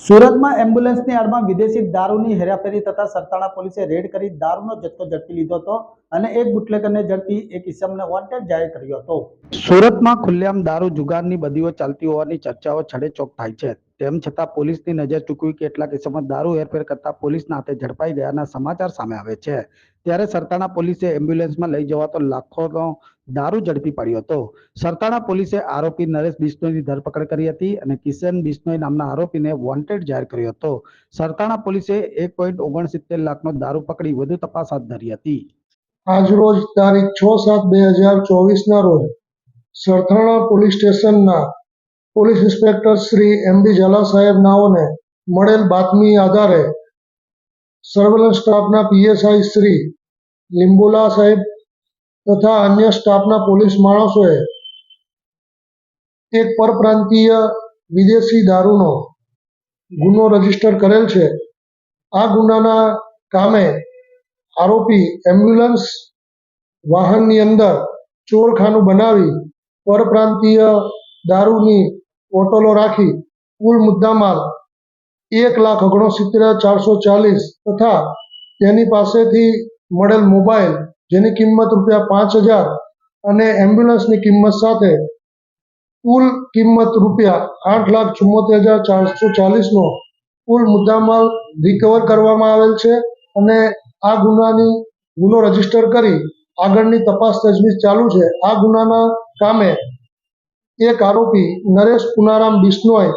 સુરતમાં એમ્બ્યુલન્સની આડમાં વિદેશી દારૂની હેરાફેરી થતા સરતાણા પોલીસે રેડ કરી દારૂનો જથ્થો ઝડપી લીધો હતો અને એક બુટલેગરને ઝડપી એક ઇસમને વોન્ટેડ જાહેર કર્યો હતો. સુરતમાં ખુલ્લેઆમ દારૂ જુગારની બદીઓ ચાલતી હોવાની ચર્ચાઓ છડેચોક થાય છે. તેમ છતાં પોલીસની નજર ચૂકવી કેટલાક ઇસમો દારૂ હેરફેર કરતા પોલીસના હાથે ઝડપાઈ ગયાના સમાચાર સામે આવે છે. ત્યારે સરતાણા પોલીસે એમ્બ્યુલન્સમાં લઈ જવાતો લાખોનો દારૂ ઝડપી પાડ્યો હતો. સરતાણા પોલીસે આરોપી નરેશ બિશ્નોઈની ધરપકડ કરી હતી અને કિશન બિશ્નોઈ નામના આરોપીને વોન્ટેડ જાહેર કર્યો હતો. સરતાણા પોલીસે 1.69 લાખનો દારૂ પકડી વધુ તપાસ હાથ ધરી હતી. આજરોજ તારીખ 6/7/2024 ના રોજ સરથાણા પોલીસ સ્ટેશનના પોલીસ ઇન્સ્પેક્ટર શ્રી એમ.ડી. ઝાલા સાહેબ નાઓને મળેલ બાતમી આધારે સર્વેલન્સ સ્ટાફના પીએસઆઈ શ્રી લીંબોલા સાહેબ તથા અન્ય સ્ટાફના પોલીસ માણસોએ એક પરપ્રાંતીય વિદેશી દારૂનો ગુનો રજીસ્ટર કરેલ છે. આ ગુનાના કામે આરોપી એમ્બ્યુલન્સ વાહનની અંદર ચોરખાનું બનાવી પરપ્રાંતીય દારૂની બોટલો રાખી કુલ મુદ્દામાલ 1,69,440 તથા તેની પાસેથી મળેલ મોબાઈલ જેની કિંમત ₹5,000 અને એમ્બ્યુલન્સની કિંમત સાથે કુલ કિંમત ₹8,74,440 નો કુલ મુદ્દામાલ રિકવર કરવામાં આવેલ છે અને આ ગુનો રજીસ્ટર કરી આગળની તપાસ તજવીજ ચાલુ છે. આ ગુનાના કામે એક આરોપી નરેશ પુનારામ બિશ્નોઈ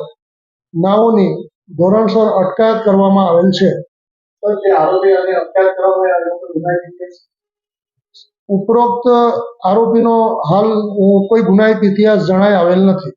નાઓની ધોરણસર અટકાયત કરવામાં આવેલ છે. ઉપરોક્ત આરોપીનો હાલ કોઈ ગુનાહિત ઇતિહાસ જણાઈ આવેલ નથી.